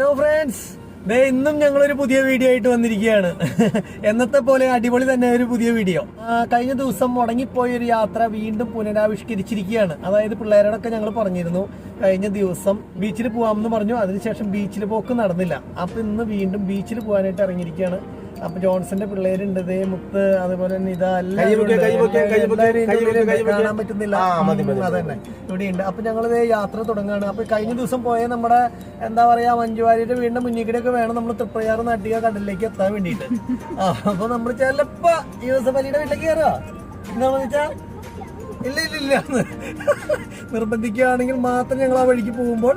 Hello friends, ഇന്നും ഞങ്ങളൊരു പുതിയ വീഡിയോ ആയിട്ട് വന്നിരിക്കുകയാണ്. എന്നത്തെ പോലെ അടിപൊളി തന്നെ ഒരു പുതിയ വീഡിയോ. കഴിഞ്ഞ ദിവസം മുടങ്ങിപ്പോയ ഒരു യാത്ര വീണ്ടും പുനരാവിഷ്കരിച്ചിരിക്കുകയാണ്. അതായത് പിള്ളേരോടൊക്കെ ഞങ്ങൾ പറഞ്ഞിരുന്നു കഴിഞ്ഞ ദിവസം ബീച്ചിൽ പോകാമെന്ന് പറഞ്ഞു. അതിനുശേഷം ബീച്ചിൽ പോക്ക് നടന്നില്ല. അപ്പൊ ഇന്ന് വീണ്ടും ബീച്ചിൽ പോകാനായിട്ട് ഇറങ്ങിയിരിക്കുകയാണ്. അപ്പൊ ജോൺസന്റെ പിള്ളേരുണ്ട്, മുത്ത്, അതുപോലെ തന്നെ ഇതാ കാണാൻ പറ്റുന്നില്ല, അതന്നെ ഇവിടെയുണ്ട്. അപ്പൊ ഞങ്ങളിത് യാത്ര തുടങ്ങുകയാണ്. അപ്പൊ കഴിഞ്ഞ ദിവസം പോയ നമ്മുടെ എന്താ പറയാ മഞ്ജുവാരിയുടെ വീടിന്റെ മുന്നിൽ വേണം നമ്മൾ തൃപ്രയാർ നാട്ടിക കടലിലേക്ക് എത്താൻ വേണ്ടിയിട്ട്. അപ്പൊ നമ്മൾ ചിലപ്പോ യൂസഫ് അലിയുടെ വീട്ടിലേക്ക് കയറുക എന്താണെന്ന് വെച്ചാ ഇല്ല നിർബന്ധിക്കുകയാണെങ്കിൽ മാത്രം ഞങ്ങൾ ആ വഴിക്ക് പോകുമ്പോൾ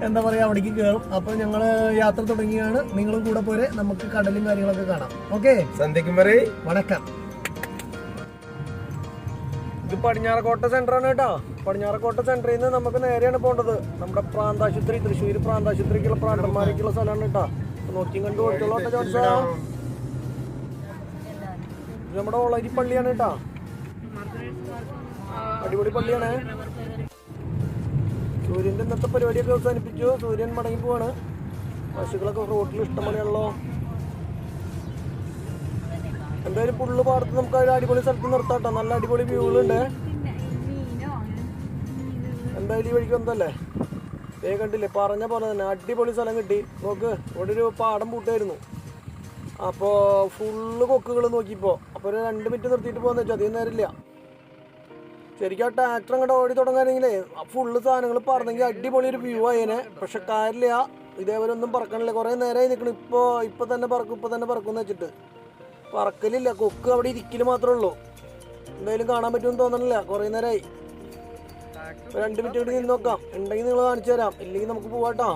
എന്താ പറയാ അവിടേക്ക് കയറും. അപ്പൊ ഞങ്ങള് യാത്ര തുടങ്ങിയാണ്. നിങ്ങളും കൂടെ പോരെ, നമുക്ക് കടലും കാര്യങ്ങളൊക്കെ കാണാം. ഓക്കെ, സന്ധ്യക്കും വരെ വണക്കം. ഇത് പടിഞ്ഞാറക്കോട്ട സെന്ററാണ് കേട്ടോ. പടിഞ്ഞാറക്കോട്ട സെന്ററിൽ നിന്ന് നമുക്ക് നേരെയാണ് പോകേണ്ടത്. നമ്മുടെ പ്രാന്താശുപത്രി, തൃശ്ശൂർ പ്രാന്താശുപത്രിക്കുള്ള പ്രാന്തന്മാരേക്കുള്ള സ്ഥലമാണ് കേട്ടോ. നോക്കിയും കണ്ടു കൊടുത്തോളൂ ജോൺസാ. ഇത് നമ്മുടെ ഒളരി പള്ളിയാണ് കേട്ടോ. അടിപൊളി പള്ളിയാണ്. സൂര്യന്റെ ഇന്നത്തെ പരിപാടിയൊക്കെ അവസാനിപ്പിച്ചു. സൂര്യൻ മടങ്ങി പോവാണ്. പശുക്കളൊക്കെ റോട്ടിൽ ഇഷ്ടംപോലെയുള്ളോ. എന്തായാലും പുള്ളു പാടത്ത് നമുക്ക് ഒരു അടിപൊളി സ്ഥലത്ത് നിർത്താട്ടോ. നല്ല അടിപൊളി വ്യൂകളുണ്ട്. എന്തായാലും ഈ വഴിക്ക് വന്നല്ലേ, കണ്ടില്ലേ, പറഞ്ഞ പോലെ തന്നെ അടിപൊളി സ്ഥലം കിട്ടി. നോക്ക്, ഇവിടെ ഒരു പാടം പൂട്ടായിരുന്നു. അപ്പോൾ ഫുള്ള് കൊക്കുകൾ നോക്കിയപ്പോ. അപ്പോൾ ഒരു 2 മിനിറ്റ് നിർത്തിയിട്ട് പോകാന്ന് വെച്ചാൽ അധികം നേരമില്ല. ശരിക്കും ആ ട്രാക്ടർ അങ്ങോട്ട് ഓടി തുടങ്ങാനെങ്കിലേ ഫുള്ള് സാധനങ്ങൾ പറന്നെങ്കിൽ അടിപൊളി ഒരു വ്യൂ ആയേനെ. പക്ഷെ കാര്യമില്ല, ഇതേപോലെ ഒന്നും പറക്കണില്ല. കുറേ നേരമായി നിൽക്കണം. ഇപ്പൊ തന്നെ പറക്കും എന്ന് വെച്ചിട്ട് പറക്കലില്ല. കൊക്ക് അവിടെ ഇരിക്കൽ മാത്രമേ ഉള്ളൂ. എന്തായാലും കാണാൻ പറ്റുമെന്ന് തോന്നണില്ല. കുറേ നേരമായി. 2 മിനിറ്റ് കൂടി നിന്ന് നോക്കാം. ഉണ്ടെങ്കിൽ നിങ്ങൾ കാണിച്ചു തരാം, ഇല്ലെങ്കിൽ നമുക്ക് പോവാട്ടോ.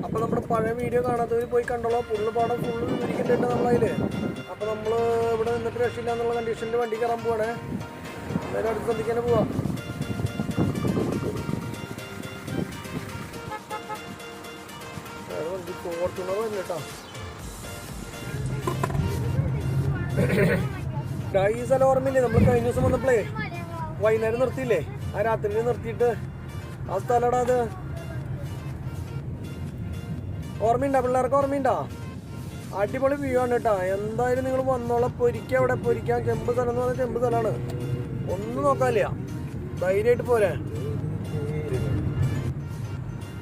അപ്പൊ നമ്മുടെ പഴയ വീഡിയോ കാണാത്തവർ പോയി കണ്ടോളാം. ഫുള്ള് പാടം ഫുള്ള് ഇരിക്കുന്നുണ്ട് നമ്മളതില്. അപ്പൊ നമ്മള് ഇവിടെ നിന്നിട്ട് രക്ഷയില്ല എന്നുള്ള കണ്ടീഷനിൽ വണ്ടി കയറാൻ പോവാണ്. എന്തായാലും അടുത്ത് ശ്രദ്ധിക്കാൻ പോവാ. വണ്ടി ഫോർച്യൂണർ വരില്ല കേട്ടോ. ഈ സ്ഥലം ഓർമ്മയില്ലേ, നമ്മൾ കഴിഞ്ഞ ദിവസം വന്നപ്പോഴേ വൈകുന്നേരം നിർത്തിയില്ലേ, ആ രാത്രിയിൽ നിർത്തിയിട്ട് ആ സ്ഥലടാ അത്. ഓർമ്മയുണ്ടോ പിള്ളേർക്ക്? ഓർമ്മയുണ്ടോ? അടിപൊളി വ്യൂ ആണ് കേട്ടോ. എന്തായാലും നിങ്ങൾ വന്നോളാം. പൊരിക്കാം, അവിടെ പൊരിക്കാം. ചെമ്പ് സ്ഥലം എന്ന് പറഞ്ഞാൽ ചെമ്പ് സ്ഥലമാണ്. ഒന്നും നോക്കാനില്ല, ധൈര്യമായിട്ട് പോരെ.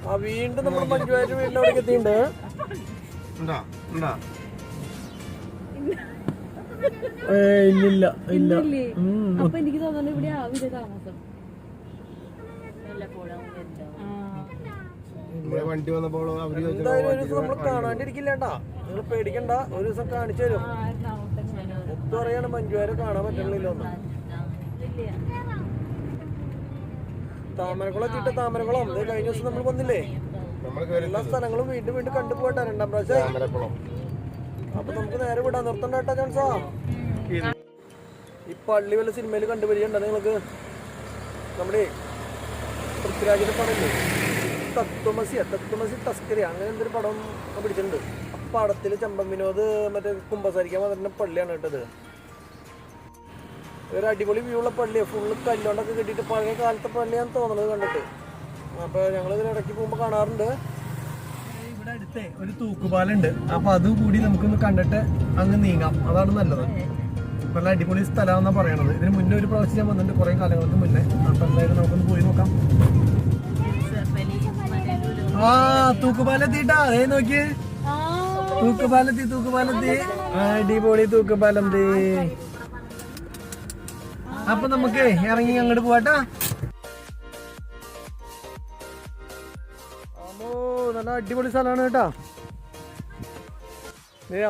ആ വീണ്ടും നമ്മുടെ മഞ്ജുവാരുടെ വീടിന്റെ അവിടേക്ക് എത്തിയിട്ടുണ്ട്. ഇല്ല അപ്പൊ എനിക്ക് തോന്നുന്നു ഇവിടെ ആവില്ല താമസം. വണ്ടി വന്നപ്പോൾ എന്തായാലും ഒരു ദിവസം നമ്മൾ കാണാണ്ടിരിക്കില്ലേട്ടാ. നിങ്ങൾ പേടിക്കണ്ട, ഒരു ദിവസം കാണിച്ചു തരും. ഒത്തു പറയാണ് മഞ്ജുവാരെ കാണാൻ പറ്റണില്ല. ഒന്ന് താമരക്കുളം എത്തിയിട്ട് താമരക്കുളം കഴിഞ്ഞ ദിവസം നമ്മൾ വന്നില്ലേ. എല്ലാ സ്ഥലങ്ങളും വീണ്ടും കണ്ടുപോട്ടെ 2ാം പ്രാവശ്യം. അപ്പൊ നമുക്ക് നേരെ വിടാൻ നിർത്തണ്ട കേട്ടോ ജോൺസാ. ഈ പള്ളി വല്ല സിനിമയിൽ കണ്ടുപിടിക്കണ്ട നിങ്ങൾക്ക്. നമ്മുടെ പൃഥ്വിരാജിന്റെ പടമില്ലേ, തത്വമസി തസ്കരി, അങ്ങനെ എന്തൊരു പടം പിടിച്ചിട്ടുണ്ട്. ആ പടത്തില് ചെമ്പൻ വിനോദ് മറ്റേ കുമ്പസാരിക്കാൻ വന്നിട്ട് പള്ളിയാണ് കേട്ടത്. ഒരു അടിപൊളി വ്യൂ ഉള്ള പള്ളിയാണ്. ഫുള്ള് കല്ലുകൊണ്ടൊക്കെ കെട്ടിയിട്ട് പഴയ കാലത്തെ പള്ളിയാന്ന് തോന്നുന്നത് കണ്ടിട്ട്. അപ്പൊ ഞങ്ങൾ ഇതിന് ഇടയ്ക്ക് പോകുമ്പോൾ കാണാറുണ്ട്. ഇവിടെ അടുത്ത് ഒരു തൂക്കുപാലുണ്ട്. അപ്പൊ അതുകൂടി നമുക്കൊന്ന് കണ്ടിട്ട് അങ്ങ് നീങ്ങാം. അതാണ് നല്ലത്. നല്ല അടിപൊളി സ്ഥലമാണെന്നാ പറയണത്. ഇതിന് മുന്നേ ഒരു പ്രാവശ്യം ഞാൻ വന്നിട്ട് കുറെ കാലങ്ങൾക്ക് മുന്നേ. അപ്പൊ എന്തായാലും നമുക്കൊന്ന് പോയി നോക്കാം. ആ തൂക്കുപാലെത്തിട്ടാ, അതേ നോക്കിയേ, തൂക്കുപാലെത്തി. അടിപൊളി തൂക്കുപാലം. അപ്പൊ നമുക്ക് ഇറങ്ങി അങ്ങോട്ട് പോവാട്ടാ. നല്ല അടിപൊളി സ്ഥലമാണ് കേട്ടാ.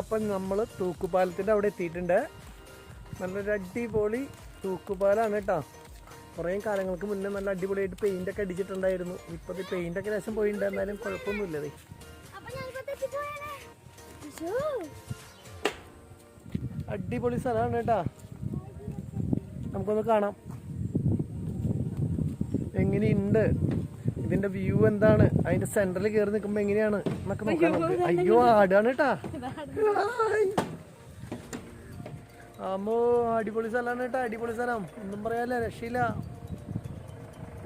അപ്പൊ നമ്മള് തൂക്കുപാലത്തിന്റെ അവിടെ എത്തിയിട്ടുണ്ട്. നല്ലൊരു അടിപൊളി തൂക്കുപാലാണ് കേട്ടാ. കുറേ കാലങ്ങൾക്ക് മുന്നേ നല്ല അടിപൊളിയായിട്ട് പെയിന്റ് ഒക്കെ അടിച്ചിട്ടുണ്ടായിരുന്നു. ഇപ്പത്തെ പെയിന്റ് ഒക്കെ ലേശം പോയിട്ടുണ്ട്, എന്നാലും കുഴപ്പമൊന്നുമില്ലതേ. അടിപൊളി സ്ഥലമാണ് കേട്ടാ. നമുക്കൊന്ന് കാണാം എങ്ങനെയുണ്ട്, ഇതിന്റെ വ്യൂ എന്താണ്, അതിന്റെ സെന്ററിൽ കയറി നിൽക്കുമ്പോ എങ്ങനെയാണ് എന്നൊക്കെ നോക്കാം നമുക്ക്. അയ്യോ ആടാണ് കേട്ടാ. അമ്മോ അടിപൊളി സ്ഥലമാണ് കേട്ടോ. അടിപൊളി സ്ഥലം, ഒന്നും പറയാല്ല, രക്ഷയില്ല.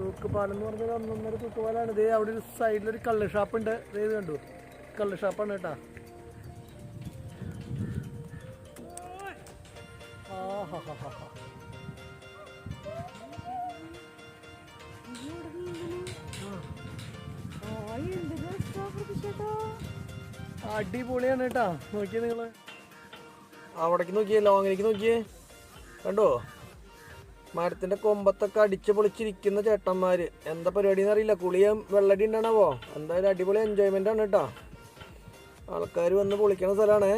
തൂക്കുപാലം എന്ന് പറഞ്ഞാൽ ഒന്നൊന്നര തൂക്കുപാലാണ്. ഇതേ അവിടെ ഒരു സൈഡിലൊരു കള്ള് ഷാപ്പുണ്ട്. ഇത് കണ്ടു, കള്ള് ഷാപ്പാണ് കേട്ടാ. അടിപൊളിയാണ് കേട്ടാ. നോക്കിയേ നിങ്ങള് അവിടേക്ക് നോക്കിയേ, ലോങ്ങിലേക്ക് നോക്കിയേ, കണ്ടോ മരത്തിന്റെ കൊമ്പത്തൊക്കെ അടിച്ച് പൊളിച്ചിരിക്കുന്ന ചേട്ടന്മാര്. എന്താ പരിപാടി എന്നറിയില്ല. കുളിയും വെള്ളടി ഉണ്ടാണാവോ. എന്തായാലും അടിപൊളി എൻജോയ്മെന്റ് ആണ് കേട്ടാ. ആൾക്കാർ വന്ന് പൊളിക്കണ സ്ഥലമാണേ.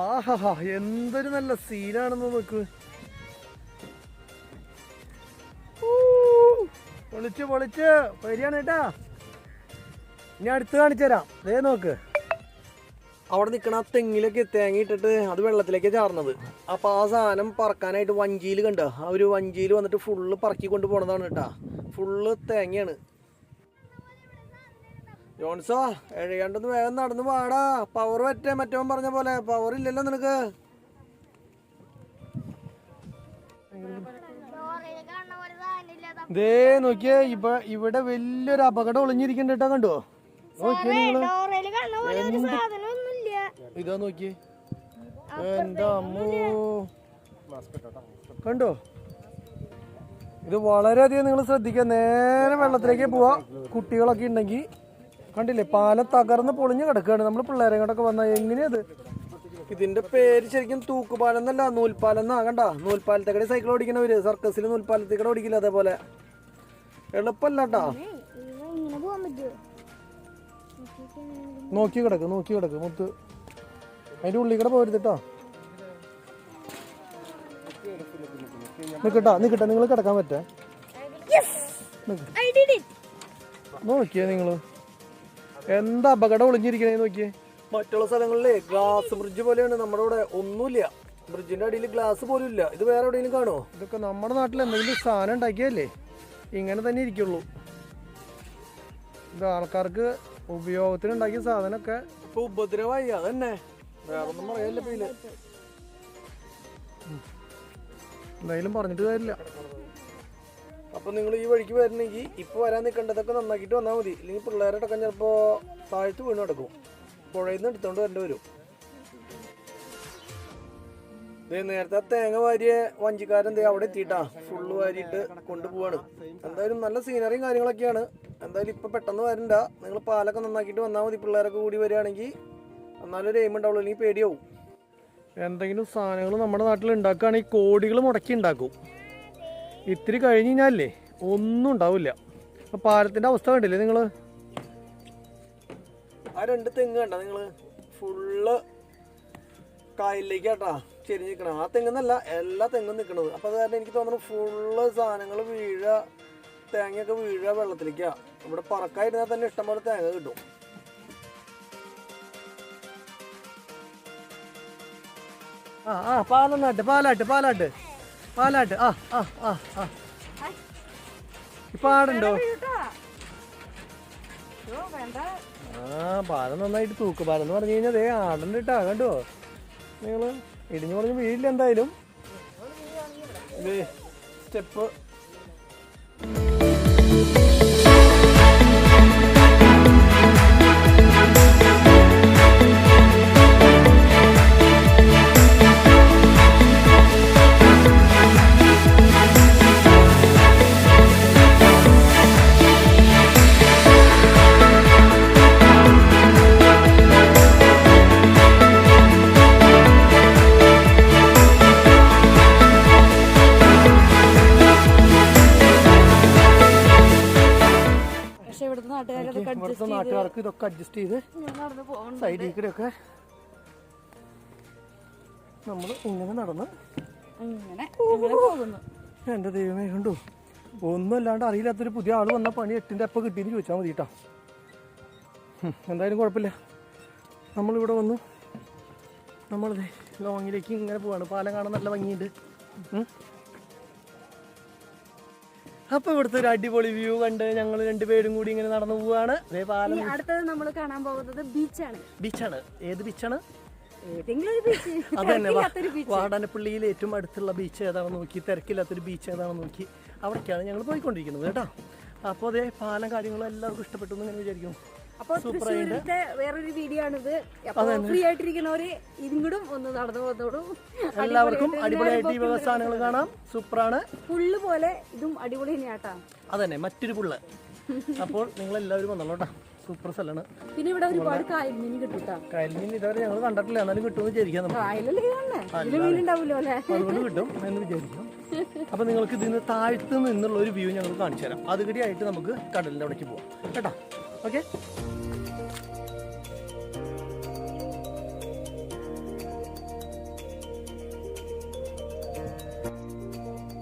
ആഹാ എന്തൊരു നല്ല സീനാണെന്ന് നോക്ക്. പൊളിച്ച് പൊളിച്ച് വരികയാണ് കേട്ടാ. ഇനി അടുത്ത് കാണിച്ചു തരാം. ദേ നോക്ക്, അവിടെ നിൽക്കണ ആ തെങ്ങിലൊക്കെ തേങ്ങ ഇട്ടിട്ട് അത് വെള്ളത്തിലേക്ക് ചാർന്നത്. അപ്പോൾ ആ സാധനം പറക്കാനായിട്ട് വഞ്ചിയിൽ കണ്ട ആ ഒരു വഞ്ചിയിൽ വന്നിട്ട് ഫുള്ള് പറക്കി കൊണ്ട് പോണതാണ് കേട്ടാ. ഫുള്ള് തേങ്ങയാണ്. ജോൺസോ എഴുകണ്ടെന്ന് വേഗം നടന്ന് പാടാ. പവർ പറ്റേ മറ്റവൻ പറഞ്ഞ പോലെ. പവർ ഇല്ലല്ലോ നിനക്ക്. ദേ നോക്കിയേ, ഇവിടെ വലിയൊരു അപകടം ഒളിഞ്ഞിരിക്കണ്ട കേട്ടാ. കണ്ടോ നോക്കിയേ നിങ്ങള്. ഇതാ നോക്കിയേ, എന്താ അമ്മോ, കണ്ടോ. ഇത് വളരെയധികം നിങ്ങൾ ശ്രദ്ധിക്കുക. നേരെ വെള്ളത്തിലേക്ക് പോവാ. കുട്ടികളൊക്കെ ഉണ്ടെങ്കിൽ കണ്ടില്ലേ, പാലം തകർന്ന് പൊളിഞ്ഞ് കിടക്കുകയാണ്. നമ്മൾ പിള്ളേരെ കൊണ്ടൊക്കെ വന്നാൽ എങ്ങനെയത്. ഇതിന്റെ പേര് ശരിക്കും തൂക്കുപാലം എന്നല്ല, നൂൽപ്പാലം എന്നാ. കണ്ട, നൂൽപ്പാലത്തേക്കടെ സൈക്കിൾ ഓടിക്കുന്നവര് സർക്കസിൽ നൂൽപ്പാലത്തേക്കടെ ഓടിക്കില്ല. അതേപോലെ എളുപ്പല്ല കേട്ടാ. നോക്കി കിടക്ക്, നോക്കി കിടക്ക് മുത്ത്. അതിന്റെ ഉള്ളിൽ കൂടെ പോരുത് കേട്ടോ. നിക്കട്ടാ നിക്കട്ടെ, നിങ്ങൾ കിടക്കാൻ പറ്റേ. നോക്കിയേ നിങ്ങള് എന്താ അപകടം ഒളിഞ്ഞിരിക്കണേ നോക്കിയേ. മറ്റുള്ള സ്ഥലങ്ങളിലെ ഗ്ലാസ് ബ്രിഡ്ജ് പോലെയാണ്. നമ്മുടെ ഇവിടെ ഒന്നുമില്ല. ബ്രിഡ്ജിന്റെ അടിയിൽ ഗ്ലാസ് പോലും ഇല്ല. ഇത് വേറെ എവിടെയെങ്കിലും കാണോ? ഇതൊക്കെ നമ്മുടെ നാട്ടിൽ എന്തെങ്കിലും സാധനം ഉണ്ടാക്കിയല്ലേ ഇങ്ങനെ തന്നെ ഇരിക്കുള്ളൂ. ഇത് ആൾക്കാർക്ക് ഉപയോഗത്തിന് ഉണ്ടാക്കിയ സാധനമൊക്കെ ഇപ്പൊ ഉപദ്രവമായി. അതന്നെ, വേറെ ഒന്നും പറയല്ലേ. ഇപ്പൊ ഇതില് എന്തായാലും പറഞ്ഞിട്ട് കാര്യമില്ല. അപ്പൊ നിങ്ങൾ ഈ വഴിക്ക് വരണമെങ്കിൽ ഇപ്പൊ വരാൻ നിൽക്കേണ്ടതൊക്കെ നന്നാക്കിയിട്ട് വന്നാൽ മതി. ഇല്ലെങ്കിൽ പിള്ളേരോടൊക്കെ ചിലപ്പോ താഴ്ത്ത് വീണ് കിടക്കും. പുഴയിൽ നിന്ന് എടുത്തോണ്ട് വരേണ്ടി വരും. നേരത്തെ തേങ്ങ വാരിയ വഞ്ചിക്കാരൻ അവിടെ എത്തിയിട്ടാ ഫുള്ള് വാരിയിട്ട് കൊണ്ടുപോവാണ്. എന്തായാലും നല്ല സീനറിയും കാര്യങ്ങളൊക്കെയാണ്. എന്തായാലും ഇപ്പൊ പെട്ടെന്ന് വരണ്ട. നിങ്ങൾ പാലൊക്കെ നന്നാക്കിയിട്ട് വന്നാൽ മതി. പിള്ളേരൊക്കെ കൂടി വരികയാണെങ്കിൽ എന്നാലും ഒരു എയിം ഉണ്ടാവുള്ളൂ. അല്ലെങ്കിൽ പേടിയാവും. എന്തെങ്കിലും സാധനങ്ങൾ നമ്മുടെ നാട്ടിൽ ഉണ്ടാക്കുകയാണെങ്കിൽ കോടികൾ മുടക്കി ഉണ്ടാക്കും. ഇത്തിരി കഴിഞ്ഞ് കഴിഞ്ഞാലേ ഒന്നും ഉണ്ടാവില്ല. അപ്പൊ പാലത്തിന്റെ അവസ്ഥ കണ്ടില്ലേ നിങ്ങള്. ആ രണ്ട് തെങ്ങ് കണ്ട നിങ്ങള്, ഫുള്ള് കായലിലേക്ക് കേട്ടാ ചെരിഞ്ഞ് നിൽക്കണം. ആ തെങ്ങെന്നല്ല, എല്ലാ തെങ്ങും നിൽക്കണത്. അപ്പൊ അത് കാരണം എനിക്ക് തോന്നുന്നു ഫുള്ള് സാധനങ്ങൾ തേങ്ങയൊക്കെ വീഴുക വെള്ളത്തിലേക്കാ. ഇവിടെ പറക്കായിരുന്നാൽ തന്നെ ഇഷ്ടംപോലെ തേങ്ങ കിട്ടും. പാലനാട്ട് പാലാട്ട് പാലാട്ട് പാലാട്ട്. പാടുണ്ടോ? പാലം നന്നായിട്ട് തൂക്കുപാലം എന്ന് പറഞ്ഞു കഴിഞ്ഞാൽ അതേ ആടുണ്ട് കേട്ടാ. കണ്ടോ നിങ്ങള്, ഇടിഞ്ഞു പറഞ്ഞ് വീഴില്ല എന്തായാലും. സ്റ്റെപ്പ് നാട്ടുകാർക്ക് ഇതൊക്കെ അഡ്ജസ്റ്റ് ചെയ്ത് സൈഡിൽ കൂടെ ഒക്കെ നമ്മൾ ഇങ്ങനെ നടന്ന് എന്റെ ദൈവമേ കണ്ടു. ഒന്നും അല്ലാണ്ട് അറിയില്ലാത്തൊരു പുതിയ ആള് വന്ന പണി 8ന്റെ അപ്പം കിട്ടിയെന്ന് ചോദിച്ചാൽ മതി കേട്ടോ. എന്തായാലും കുഴപ്പമില്ല. നമ്മളിവിടെ വന്നു. നമ്മളിത് ലോങ്ങിലേക്ക് ഇങ്ങനെ പോവാണ്. പാലം കാണാൻ നല്ല ഭംഗിയുണ്ട്. അപ്പൊ ഇവിടുത്തെ ഒരു അടിപൊളി വ്യൂ കണ്ട് ഞങ്ങൾ രണ്ടുപേരും കൂടി ഇങ്ങനെ നടന്നു പോവാണ്. അടുത്തത് നമ്മൾ കാണാൻ പോകുന്നത് ബീച്ചാണ്. ബീച്ചാണ്. ഏത് ബീച്ചാണ്? അതന്നെ, വാടാനപ്പള്ളിയിൽ ഏറ്റവും അടുത്തുള്ള ബീച്ച് ഏതാണെന്ന് നോക്കി, തിരക്കില്ലാത്തൊരു ബീച്ച് ഏതാണെന്ന് നോക്കി അവിടേക്കാണ് ഞങ്ങൾ പോയിക്കൊണ്ടിരിക്കുന്നത് കേട്ടോ. അപ്പോൾ അതേ പാലം കാര്യങ്ങളും എല്ലാവർക്കും ഇഷ്ടപ്പെട്ടു എന്ന് ഞാൻ വിചാരിക്കുന്നു. അപ്പൊ തൃശ്ശൂരിലത്തെ വേറൊരു വീഡിയോ ആണിത്. ഫ്രീ ആയിട്ടിരിക്കുന്നവര് ഇങ്ങോട്ടും ഒന്ന് നടന്നു പോകുന്നോടും എല്ലാവർക്കും അടിപൊളിയായിട്ട് ഈ വക സാധനങ്ങൾ കാണാം. സൂപ്പറാണ്. പുള്ള് പോലെ ഇതും അടിപൊളി തന്നെയാട്ടാ. അതന്നെ മറ്റൊരു പുള്ള്. അപ്പോൾ നിങ്ങൾ എല്ലാവരും വന്നോളൂ കേട്ടോ. സൂപ്പർ സ്ഥലമാണ്. പിന്നെ ഇവിടെ ഒരുപാട് കായൽ മീൻ കിട്ടൂട്ടാ. കായൽ മീൻ ഇതുവരെ ഞങ്ങൾ കണ്ടിട്ടില്ല, എന്നാലും കിട്ടുമെന്ന് വിചാരിക്കാം. അതുകൊണ്ട് കിട്ടും എന്ന് വിചാരിക്കാം. അപ്പൊ നിങ്ങൾക്ക് ഇതിന് താഴ്ത്തു നിന്നുള്ള ഒരു വ്യൂ ഞങ്ങൾ കാണിച്ചു തരാം. അതുകൂടിയായിട്ട് നമുക്ക് കടലിന്റെ അവിടേക്ക് പോവാം കേട്ടോ. ഓക്കെ,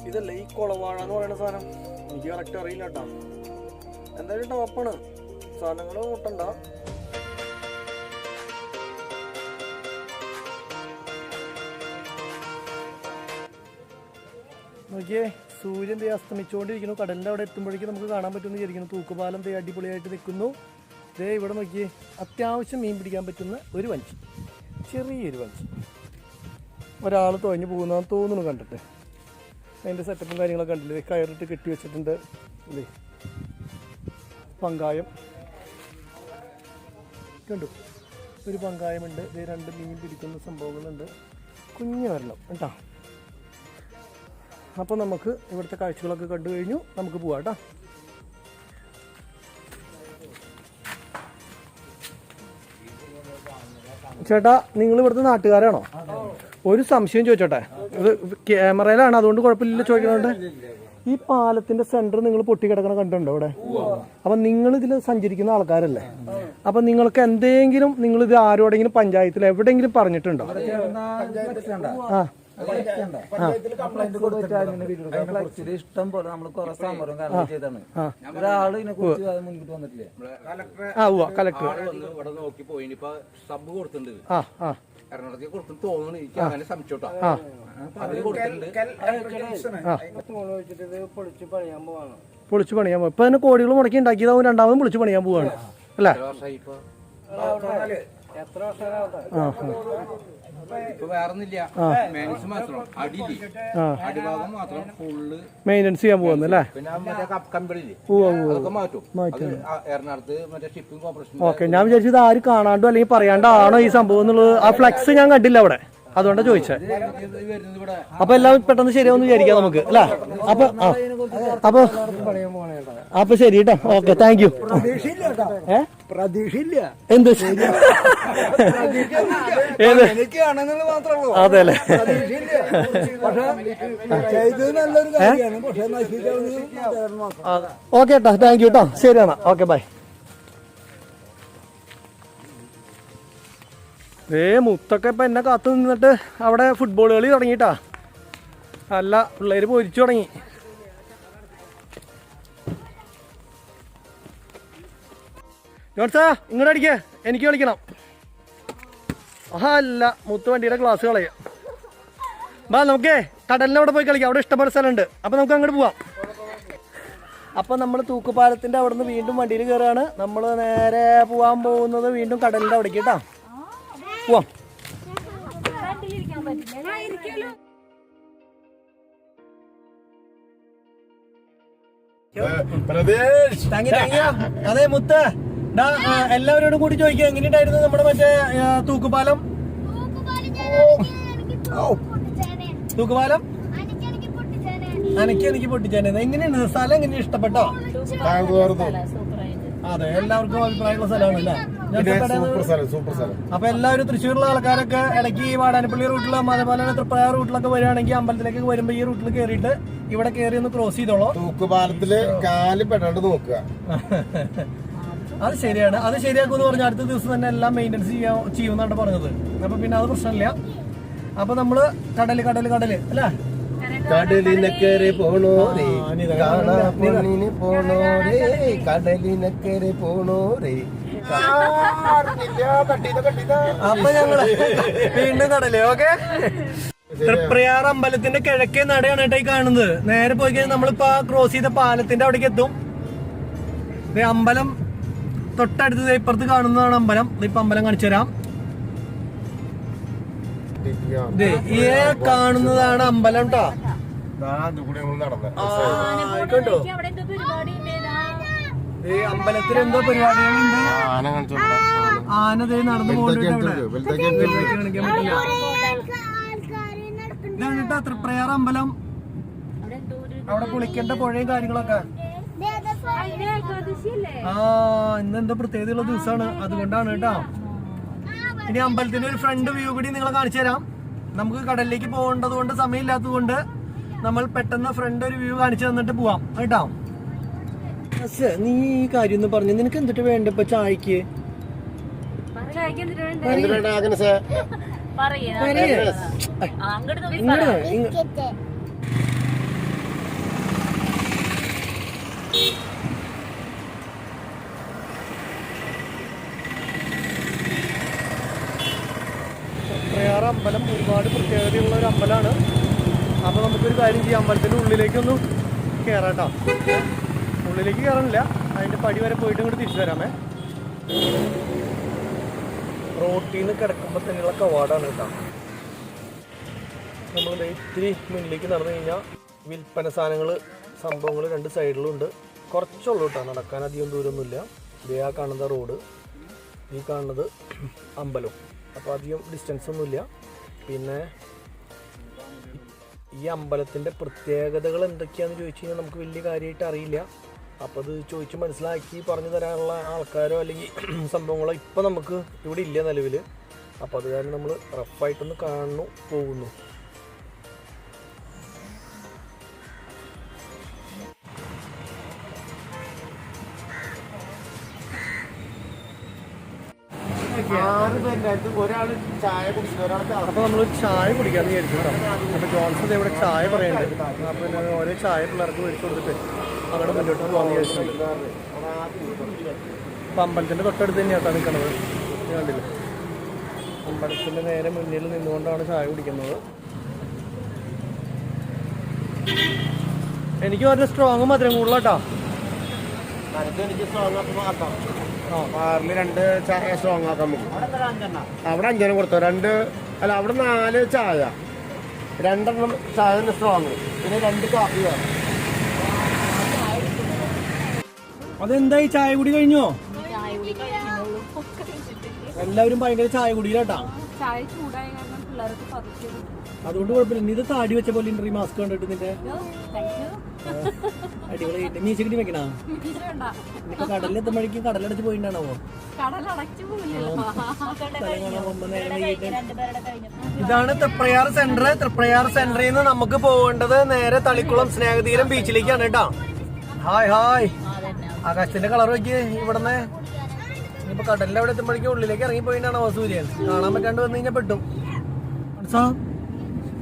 ഇതല്ലേ ഈ കുളവാഴ എന്ന് പറയുന്ന സാധനം? എനിക്ക് കറക്റ്റ് അറിയില്ല കേട്ടോ. എന്തായാലും ടോപ്പാണ്. സാധനങ്ങൾ മുട്ടണ്ട. നോക്കിയേ, സൂര്യൻ ദേ അസ്തമിച്ചുകൊണ്ടിരിക്കുന്നു. കടലിൻ്റെ അവിടെ എത്തുമ്പോഴേക്കും നമുക്ക് കാണാൻ പറ്റുമെന്ന് വിചാരിക്കുന്നു. തൂക്കുപാലം ദേ അടിപൊളിയായിട്ട് നിൽക്കുന്നു. ദേ ഇവിടെ നോക്കിയേ, അത്യാവശ്യം മീൻ പിടിക്കാൻ പറ്റുന്ന ഒരു വഞ്ചി, ചെറിയൊരു വഞ്ചി. ഒരാൾ തുഴഞ്ഞു പോകുന്നതെന്ന് തോന്നുന്നു കണ്ടിട്ട്. അതിൻ്റെ സെറ്റപ്പും കാര്യങ്ങളൊക്കെ കണ്ടില്ലേ? കയറിട്ട് കെട്ടി വെച്ചിട്ടുണ്ട്. അല്ലേ, പങ്കായം കണ്ടു. ഒരു പങ്കായമുണ്ട്. ഇത് 2 മീൻ പിടിക്കുന്ന സംഭവങ്ങളുണ്ട്. കുഞ്ഞു വരണം കേട്ടോ. അപ്പോൾ നമുക്ക് ഇവിടുത്തെ കാഴ്ചകളൊക്കെ കണ്ടു കഴിഞ്ഞു. നമുക്ക് പോവാം കേട്ടോ. ചേട്ടാ, നിങ്ങൾ ഇവിടുത്തെ നാട്ടുകാരാണോ? ഒരു സംശയം ചോദിച്ചോട്ടെ. ഇത് ക്യാമറയിലാണ്, അതുകൊണ്ട് കുഴപ്പമില്ല ചോദിക്കുന്നുണ്ട്. ഈ പാലത്തിന്റെ സെന്റർ നിങ്ങൾ പൊട്ടിക്കിടക്കണ കണ്ടുണ്ടോ ഇവിടെ? അപ്പൊ നിങ്ങൾ ഇതിൽ സഞ്ചരിക്കുന്ന ആൾക്കാരല്ലേ? അപ്പൊ നിങ്ങൾക്ക് എന്തെങ്കിലും, നിങ്ങൾ ഇത് ആരോടെങ്കിലും പഞ്ചായത്തിൽ എവിടെയെങ്കിലും പറഞ്ഞിട്ടുണ്ടോ? ഇഷ്ടം പോലെ നമ്മൾ കുറെ സമരം കാരണം ചെയ്താണ്. ഒരാള് ഇതിനെ കുറിച്ച് മുൻകിട്ട് വന്നിട്ടില്ലേ? കളക്ടർ ഇവിടെ നോക്കി പോയി. ഇപ്പൊ സബ് കൊടുത്തിട്ടുണ്ട്, എറണാകുളത്തേക്ക് കൊടുത്തു തോന്നുന്നു. എനിക്ക് അങ്ങനെ സംശയോട്ടോ. അതിന് കൊടുത്തിട്ടുണ്ട്. പൊളിച്ചു പണിയാൻ പോകും. ഇപ്പൊ തന്നെ കോടികൾ മുടക്കി ഉണ്ടാക്കിയതാവും, രണ്ടാമതും പൊളിച്ചു പണിയാൻ പോവാണ് അല്ലേ? ഇപ്പൊ വേറൊന്നുമില്ല, മെയിൻസ് മാത്രം. അടിഭാഗം മാത്രം ഫുള്ള് മെയിൻ്റെനൻസ് ചെയ്യാൻ പോകുന്നു അല്ലേ? പിന്നെ മറ്റേ കമ്പിളില്ലേ, അതൊക്കെ മാറ്റും. എറണാകുളത്ത് മറ്റേ ഷിപ്പിംഗ് കോർപ്പറേഷൻ. ഓക്കെ, ഞാൻ വിചാരിച്ചത് ആര് കാണാണ്ടോ അല്ലെങ്കിൽ പറയാണ്ടാണോ ഈ സംഭവം എന്നുള്ളത്. ആ ഫ്ലക്സ് ഞാൻ കണ്ടില്ല അവിടെ, അതുകൊണ്ടാണ് ചോദിച്ചത്. അപ്പൊ എല്ലാം പെട്ടെന്ന് ശരിയാവുമെന്ന് വിചാരിക്കാം നമുക്ക് അല്ലേ? അപ്പൊ ശരി കേട്ടോ. Okay, thank you. പ്രതീക്ഷയില്ല. എന്ത് അതെ അല്ലേ? ഓക്കെ കേട്ടോ, താങ്ക് യു കേട്ടോ. ശരി എന്നാ, ഓക്കെ ബൈ. മുത്തൊക്കെ ഇപ്പൊ എന്നെ കാത്തു നിന്നിട്ട് അവിടെ ഫുട്ബോൾ കളി തുടങ്ങിട്ടാ. അല്ല, പിള്ളേര് പൊരിച്ചു തുടങ്ങി. ജോൺസാ, ഇങ്ങോട്ട് അടിക്കേ, എനിക്ക് കളിക്കണം. അല്ല, മുത്ത് വണ്ടിയുടെ ക്ലാസ് കളയാം. ബാ, നമുക്കേ കടലിൻ്റെ അവിടെ പോയി കളിക്കാം. അവിടെ ഇഷ്ടംപോലെ സ്ഥലമുണ്ട്. അപ്പൊ നമുക്ക് അങ്ങോട്ട് പോവാം. അപ്പൊ നമ്മൾ തൂക്കുപാലത്തിന്റെ അവിടെ നിന്ന് വീണ്ടും വണ്ടിയിൽ കയറുകയാണ്. നമ്മൾ നേരെ പോവാൻ പോകുന്നത് വീണ്ടും കടലിന്റെ അവിടേക്ക് കേട്ടോ. പോവാം. അതെ മുത്ത്, എല്ലാവരോടും കൂടി ചോദിക്കുക, എങ്ങനെയുണ്ടായിരുന്നു നമ്മുടെ മറ്റേ തൂക്കുപാലം? തൂക്കുപാലം എനിക്ക് പൊട്ടിച്ചേനെ. എങ്ങനെയാണ് സ്ഥലം? എങ്ങനെയാണ്, ഇഷ്ടപ്പെട്ടോ? അതെ, എല്ലാവർക്കും അഭിപ്രായമുള്ള സ്ഥലമാണല്ലേ? അപ്പൊ എല്ലാവരും തൃശ്ശൂരിലുള്ള ആൾക്കാരൊക്കെ ഇടയ്ക്ക് ഈ വാടാനപ്പള്ളി റൂട്ടിലും അതേപോലെ തന്നെ തൃപ്പയാർ റൂട്ടിലൊക്കെ വരികയാണെങ്കിൽ അമ്പലത്തിലേക്ക് വരുമ്പോ ഈ റൂട്ടിൽ കയറിയിട്ട് ഇവിടെ കയറി ഒന്ന് ക്രോസ് ചെയ്തോളൂ. തൂക്കുപാലത്തില് കാല് പെടാണ്ട് നോക്കുക. അത് ശരിയാണ്. അത് ശരിയാക്കുമെന്ന് പറഞ്ഞാൽ അടുത്ത ദിവസം തന്നെ എല്ലാം മെയിൻ്റെനൻസ് ചെയ്യുമെന്നാണ് പറഞ്ഞത്. അപ്പൊ പിന്നെ അത് പ്രശ്നമില്ല. അപ്പൊ നമ്മള് കടല് അല്ലേ? കടലിനക്കരെ പോണോരേ, കാണാപ്പൊന്നിന് പോണോരേ, കടലിനക്കരെ പോണോരേ. അപ്പൊ ഞങ്ങള് വീണ്ടും കടല്. ഓക്കെ, തൃപ്രയാർ അമ്പലത്തിന്റെ കിഴക്കേ നടയാണ് കേട്ടോ ഈ കാണുന്നത്. നേരെ പോയി കഴിഞ്ഞാൽ നമ്മളിപ്പോ ക്രോസ് ചെയ്ത പാലത്തിന്റെ അവിടേക്ക് എത്തും. അമ്പലം തൊട്ടടുത്ത് ഇപ്പുറത്ത് കാണുന്നതാണ് അമ്പലം. ഇപ്പൊ അമ്പലം കാണിച്ചു തരാം. കാണുന്നതാണ് അമ്പലം കേട്ടോ. കണ്ടോ അവിടെ എന്തോ പരിപാടി ഈ അമ്പലത്തിൽ എന്തോ പരിപാടികളുണ്ട്. ആന കാണിച്ചു ആന ദേ നടന്നു പോകുന്നുണ്ട്. ഇതാണ് കേട്ടോ തൃപ്രയാർ അമ്പലം. അവിടെ കുളിക്കേണ്ട പുഴയും കാര്യങ്ങളൊക്കെ. ഇന്നെന്തോ പ്രത്യേകതയുള്ള ദിവസമാണ്, അതുകൊണ്ടാണ് കേട്ടോ. ഇനി അമ്പലത്തിന്റെ ഒരു ഫ്രണ്ട് വ്യൂ കൂടി നിങ്ങളെ കാണിച്ചു തരാം. നമുക്ക് കടലിലേക്ക് പോകേണ്ടത് കൊണ്ട് സമയമില്ലാത്തത് കൊണ്ട് നമ്മൾ പെട്ടെന്ന് ഫ്രണ്ട് ഒരു വ്യൂ കാണിച്ചു തന്നിട്ട് പോവാം കേട്ടോ. നീ ഈ കാര്യം ഒന്ന് പറഞ്ഞു, നിനക്ക് എന്തിട്ട് വേണ്ട ഇപ്പൊ ചായക്ക്? തൃപ്രയാർ അമ്പലം ഒരുപാട് പ്രത്യേകതയുള്ള ഒരു അമ്പലമാണ്. അപ്പൊ നമുക്കൊരു കാര്യം ചെയ്യാം, അമ്പലത്തിന്റെ ഉള്ളിലേക്കൊന്ന് കയറാട്ടോ. ഉള്ളിലേക്ക് കയറാനില്ല, അതിന്റെ പടി വരെ പോയിട്ട് ഇങ്ങോട്ട് തിരിച്ചു വരാമേ. റോട്ടിൽ നിന്ന് കിടക്കുമ്പോൾ തന്നെയുള്ള കവാടാണ് കേട്ടോ. നമ്മൾ ഇത്തിരി മുന്നിലേക്ക് നടന്നു കഴിഞ്ഞാൽ വിൽപ്പന സാധനങ്ങൾ സംഭവങ്ങൾ രണ്ട് സൈഡിലും ഉണ്ട്. കുറച്ചുള്ളൂ കേട്ടോ, നടക്കാൻ അധികം ദൂരമൊന്നുമില്ല. ഇതേ ആ കാണുന്ന റോഡ്, ഈ കാണുന്നത് അമ്പലം. അപ്പോൾ അധികം ഡിസ്റ്റൻസ് ഒന്നുമില്ല. പിന്നെ ഈ അമ്പലത്തിൻ്റെ പ്രത്യേകതകൾ എന്തൊക്കെയാണെന്ന് ചോദിച്ചു കഴിഞ്ഞാൽ നമുക്ക് വലിയ കാര്യമായിട്ട് അറിയില്ല. അപ്പോൾ അത് ചോദിച്ച് മനസ്സിലാക്കി പറഞ്ഞു തരാനുള്ള ആൾക്കാരോ അല്ലെങ്കിൽ സംഭവങ്ങളോ ഇപ്പം നമുക്ക് ഇവിടെ ഇല്ല നിലവിൽ. അപ്പോൾ അത് കാരണം നമ്മൾ റഫായിട്ടൊന്ന് കാണുന്നു പോകുന്നു. ഒരാള് ചായ കുടിച്ചു, ഒരാൾക്ക് അപ്പോൾ നമ്മൾ ചായ കുടിക്കാമെന്ന് വിചാരിച്ചു കേട്ടോ. അപ്പോൾ ജോൺസൺ ഇവിടെ ചായ പറയുന്നുണ്ട്. അപ്പോൾ ഞാൻ ഓരോ ചായ പിള്ളേർക്ക് മേടിച്ചു കൊടുത്തിട്ട് അങ്ങോട്ട് മുന്നോട്ട് പോകാമെന്ന് വിചാരിച്ചിട്ടുണ്ട്. അപ്പം അമ്പലത്തിൻ്റെ തൊട്ടടുത്ത് തന്നെയാട്ടോ നിൽക്കണത്. കണ്ടില്ല, അമ്പലത്തിൻ്റെ നേരെ മുന്നിൽ നിന്നുകൊണ്ടാണ് ചായ കുടിക്കുന്നത്. എനിക്ക് പറഞ്ഞ സ്ട്രോങ് മധുരം കൂടുതലാട്ടോ. എനിക്ക് സ്ട്രോങ് ആക്കാം. ആറില് 2 ചായ സ്ട്രോങ് ആക്കാൻ പറ്റും. അവിടെ 5 കൊടുത്തോ, 2 അല്ല അവിടെ 4 ചായ, 2 ചായ സ്ട്രോങ്, പിന്നെ 2 കാപ്പി വേണം. അതെന്തായി ചായ കുടി കഴിഞ്ഞോ? എല്ലാവരും ഭയങ്കര ചായ കുടിയിലാട്ടാ. ചായ ചൂടായ കാരണം പിള്ളേർക്ക് പതുക്കെ. അതുകൊണ്ട് കുഴപ്പമില്ല. നീ ഇത് താടി വെച്ച പോലെ ഉണ്ട് ഈ മാസ്ക് കണ്ടിട്ട്. നിന്റെ അടിപൊളിയായിട്ട് മീശക്കടി വെക്കണ. ഇനിയിപ്പോ കടലിലെത്തുമ്പോഴേക്കും കടലടച്ച് പോയിട്ടാണോ? ഇതാണ് തൃപ്രയാർ സെന്റർ. തൃപ്രയാർ സെന്ററിൽ നിന്ന് നമുക്ക് പോകേണ്ടത് നേരെ തളിക്കുളം സ്നേഹതീരം ബീച്ചിലേക്കാണ് കേട്ടോ. ഹായ് ഹായ്, ആകാശത്തിന്റെ കളർ വെക്ക് ഇവിടുന്ന്. ഇനിയിപ്പോ കടലിൽ അവിടെ എത്തുമ്പോഴേക്കും ഉള്ളിലേക്ക് ഇറങ്ങി പോയിട്ടാണോ സൂര്യൻ? കാണാൻ പറ്റാണ്ട് വന്നു കഴിഞ്ഞാൽ പെട്ടും.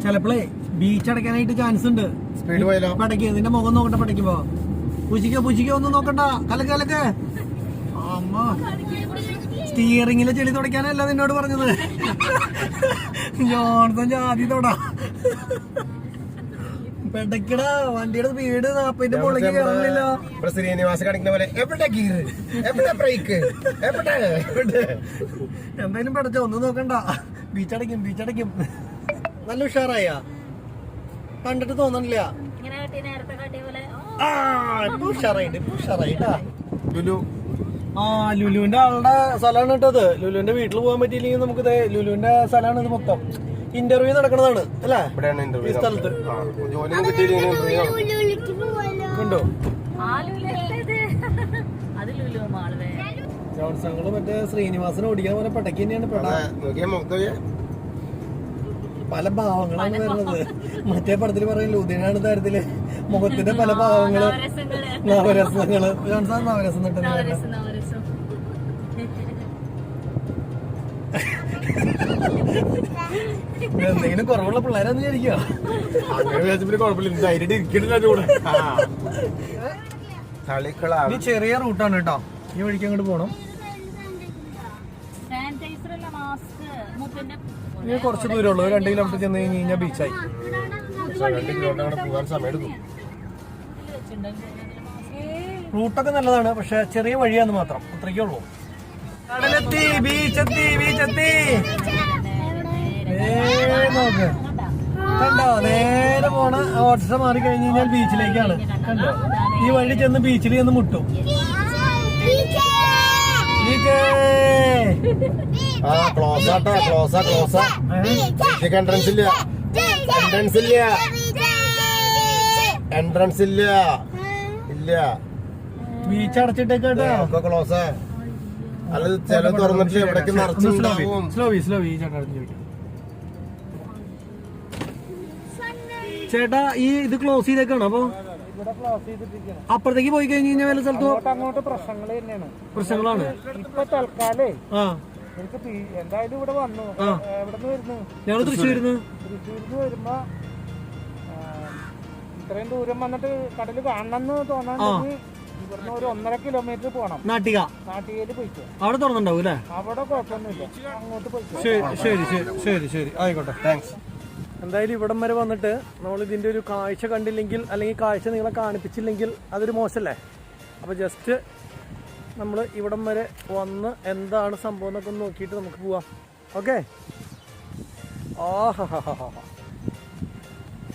ചിലപ്പോഴേ ബീച്ച് അടയ്ക്കാനായിട്ട് ചാൻസ് ഉണ്ട്. സ്പീഡ് പോയാലോ? പടയ്ക്ക് നിന്റെ മുഖം നോക്കട്ടെ പടയ്ക്കുമ്പോ. പൂശിക്കോ ഒന്നും നോക്കണ്ട. കലക്ക് അമ്മ, സ്റ്റിയറിംഗിലെ ചെളി തുടയ്ക്കാനല്ല നിന്നോട് പറഞ്ഞത്. ജോൺസൺ ജാതി തൊടാ. പെടക്കടാ, വണ്ടിയുടെ സ്പീഡ് 40 മുകളിലേക്ക് കയറില്ലല്ലോ. ശ്രീനിവാസ കാണിക്കുന്ന പോലെ എവിടെ ഗിയർ, എവിടെ ബ്രേക്ക്, എവിടെ. എന്തായാലും പെടച്ചോ, ഒന്നും നോക്കണ്ട. ബീച്ചടയ്ക്കും. നല്ല ഉഷാറായ കണ്ടിട്ട് തോന്നണില്ല. ഇപ്പൊ ഉഷാറായിട്ടാ. ലുലുവിന്റെ ആളുടെ സ്ഥലമാണ് കേട്ടത്. ലുലുവിന്റെ വീട്ടിൽ പോകാൻ പറ്റിയില്ലെങ്കിൽ നമുക്ക് ലുലുവിന്റെ സ്ഥലമാണ് ഇത് മൊത്തം. ഇന്റർവ്യൂ നടക്കണതാണ് അല്ലേ ഈ സ്ഥലത്ത്. കണ്ടോ ജോൺസങ്ങള് മറ്റേ ശ്രീനിവാസനെ ഓടിക്കാൻ പോലെ പടക്കി തന്നെയാണ് പല ഭാവങ്ങളാണ് വരുന്നത്. മറ്റേ പടത്തിൽ പറയുന്നത് ഉദയനാണ് തരത്തില് മുഖത്തിന്റെ പല ഭാവങ്ങള്, നവരസങ്ങള്. ജോൺസൺ നവരസം എന്തെങ്കിലും കുറവുള്ള പിള്ളേരാന്ന് വിചാരിക്കുക. ഈ ചെറിയ റൂട്ടാണ് കേട്ടോ. ഈ വഴിക്ക് അങ്ങോട്ട് പോണം. ഇനി കുറച്ച് ദൂരമുള്ളൂ. 2 കിലോമീറ്റർ ചെന്ന് കഴിഞ്ഞ് കഴിഞ്ഞാൽ ബീച്ചായി. 2 കിലോമീറ്റർ പോകാൻ സമയം എടുക്കും. റൂട്ടൊക്കെ നല്ലതാണ്, പക്ഷെ ചെറിയ വഴിയാന്ന് മാത്രം. അത്രയ്ക്കേ ഉള്ളൂ. കടലെത്തി, ബീച്ചെത്തി. നോക്ക് കണ്ടോ നേരെ പോണ ഓട്ടോറിക്ഷ മാറി കഴിഞ്ഞ് കഴിഞ്ഞാൽ ബീച്ചിലേക്കാണ്. കണ്ടോ ഈ വഴി ചെന്ന് ബീച്ചിൽ ചെന്ന് മുട്ടും. ക്ലോസ് ആട്ടോ, ക്ലോസ്. എൻട്രൻസ് ഇല്ല, എൻട്രൻസ് ഇല്ല. ബീച്ച് അടച്ചിട്ടേക്കാട്ടോ. ഒക്കെ ക്ലോസ്. അല്ല ചില തുറന്നിട്ട് എവിടേക്ക് നിറച്ചുണ്ടാവും. സ്ലോവി ചേട്ടാ ഈ ഇത് ക്ലോസ് ചെയ്തേക്കാണോ? അപ്പൊ അപ്പുറത്തേക്ക് പോയി കഴിഞ്ഞ് കഴിഞ്ഞാൽ വല്ല സ്ഥലത്തും അങ്ങോട്ട് പ്രശ്നങ്ങൾ തന്നെയാണ്. പ്രശ്നങ്ങളാണ് ഇപ്പൊ തൽക്കാലേ. ആ എനിക്ക് എന്തായാലും ഇവിടെ വന്നു. എവിടെ വരുന്നു? ഞങ്ങള് തൃശ്ശൂരിന്ന് വരുമ്പോ ഇത്രയും ദൂരം വന്നിട്ട് കടല് കാണണമെന്ന് തോന്നാണെങ്കിൽ ഇവിടുന്ന് ഒരു 1.5 കിലോമീറ്റർ പോണം. നാട്ടികയില് പോയിക്കോ. അവിടെ തുറന്നുണ്ടാവും അല്ലേ? അവിടെ കുഴപ്പമൊന്നുമില്ല, അങ്ങോട്ട് പോയിക്കോ. ശരി ആയിക്കോട്ടെ, താങ്ക്സ്. എന്തായാലും ഇവിടം വരെ വന്നിട്ട് നമ്മൾ ഇതിന്റെ ഒരു കാഴ്ച കണ്ടില്ലെങ്കിൽ അല്ലെങ്കിൽ കാഴ്ച നിങ്ങളെ കാണിപ്പിച്ചില്ലെങ്കിൽ അതൊരു മോശമല്ലേ? അപ്പോൾ ജസ്റ്റ് നമ്മൾ ഇവിടം വരെ വന്ന് എന്താണ് സംഭവം എന്നൊക്കെ ഒന്ന് നോക്കിയിട്ട് നമുക്ക് പോവാം. ഓക്കെ.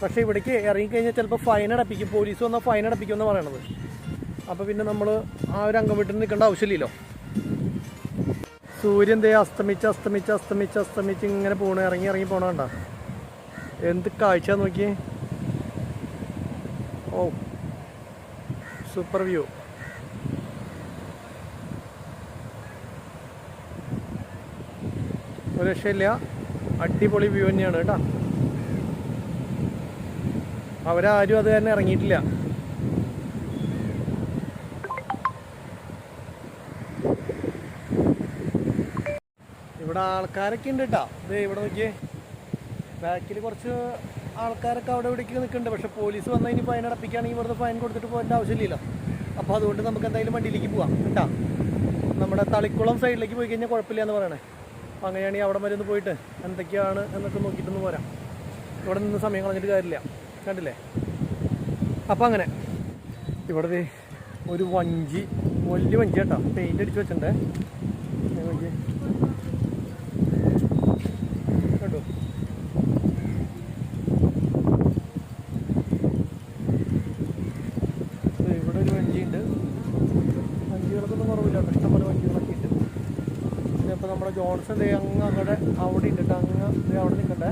പക്ഷേ ഇവിടേക്ക് ഇറങ്ങിക്കഴിഞ്ഞാൽ ചിലപ്പോൾ ഫൈൻ അടപ്പിക്കും, പോലീസ് വന്നാൽ ഫൈൻ അടപ്പിക്കുമെന്ന് പറയണത്. അപ്പോൾ പിന്നെ നമ്മൾ ആ ഒരു അംഗം വീട്ടിൽ നിൽക്കേണ്ട ആവശ്യമില്ലല്ലോ. സൂര്യൻ ദേ അസ്തമിച്ച് ഇങ്ങനെ പോകണം, ഇറങ്ങി പോകണണ്ട. എന്ത് കാഴ്ച നോക്കിയേ. ഓ സൂപ്പർ വ്യൂ. ഒരു രക്ഷയില്ല, അടിപൊളി വ്യൂ തന്നെയാണ് കേട്ടോ. അവരാരും അത് തന്നെ ഇറങ്ങിയിട്ടില്ല. ഇവിടെ ആൾക്കാരൊക്കെ ഉണ്ട് കേട്ടോ. ഇത് ഇവിടെ നോക്കിയേ, ബാക്കിൽ കുറച്ച് ആൾക്കാരൊക്കെ അവിടെ ഇവിടേക്ക് നിൽക്കുന്നുണ്ട്. പക്ഷെ പോലീസ് വന്നാൽ ഇനി ഫൈൻ അടപ്പിക്കുകയാണെങ്കിൽ ഇവിടുന്ന് ഫൈൻ കൊടുത്തിട്ട് പോകേണ്ട ആവശ്യമില്ലല്ലോ. അപ്പോൾ അതുകൊണ്ട് നമുക്ക് എന്തായാലും വണ്ടിയിലേക്ക് പോവാം കേട്ടോ. നമ്മുടെ തളിക്കുളം സൈഡിലേക്ക് പോയി കഴിഞ്ഞാൽ കുഴപ്പമില്ല എന്ന് പറയണേ. അപ്പോൾ അങ്ങനെയാണെങ്കിൽ അവിടെ വരെ ഒന്ന് പോയിട്ട് എന്തൊക്കെയാണ് എന്നൊക്കെ നോക്കിയിട്ടൊന്ന് പോരാം. ഇവിടെ നിന്ന് സമയം കളഞ്ഞിട്ട് കാര്യമില്ല, കണ്ടില്ലേ? അപ്പം അങ്ങനെ ഇവിടെ ഒരു വഞ്ചി, വലിയ വഞ്ചി കേട്ടോ, പെയിൻ്റ് അടിച്ച് വെച്ചിട്ടുണ്ടേ. വഞ്ചി കേട്ടോ. ഇവിടെ ഒരു വഞ്ചിയുണ്ട്. വഞ്ചികളൊക്കെ ഒന്നും കുറവില്ല കേട്ടോ, ഇഷ്ടംപോലെ വഞ്ചികളൊക്കെ ഉണ്ട്. പിന്നെ ഇപ്പോൾ നമ്മുടെ ജോൺസൺ അങ്ങ് അവിടെ ഉണ്ട് കേട്ടോ. അങ്ങ് അവിടെ നിൽക്കണ്ടേ,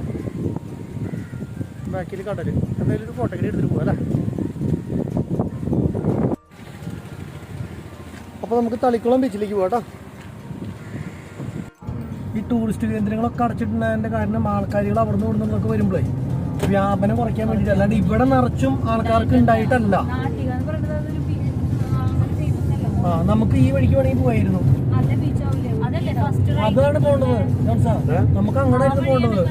ബാക്കിൽ കടൽ. എന്തായാലും ഒരു ഫോട്ടോഗ്രാഫി എടുത്തിട്ട് പോകാം അല്ലേ? അപ്പോൾ നമുക്ക് തളിക്കുളം ബീച്ചിലേക്ക് പോകാം കേട്ടോ. ഈ ടൂറിസ്റ്റ് കേന്ദ്രങ്ങളൊക്കെ അടച്ചിട്ടുണ്ടായതിൻ്റെ കാരണം ആൾക്കാരുകൾ അവിടെ നിന്ന് ഇവിടുന്നൊക്കെ വരുമ്പോഴേ വ്യാപനം കുറയ്ക്കാൻ വേണ്ടിയിട്ട്, അല്ലാണ്ട് ഇവിടെ നിറച്ചും ആൾക്കാർക്ക് ഉണ്ടായിട്ടല്ല. നമുക്ക് ഈ വഴിക്ക് വേണമെങ്കിൽ പോയിരുന്നു. അതാണ് പോകേണ്ടത്. നമുക്ക് അങ്ങോട്ടായിരുന്നു പോകേണ്ടത്.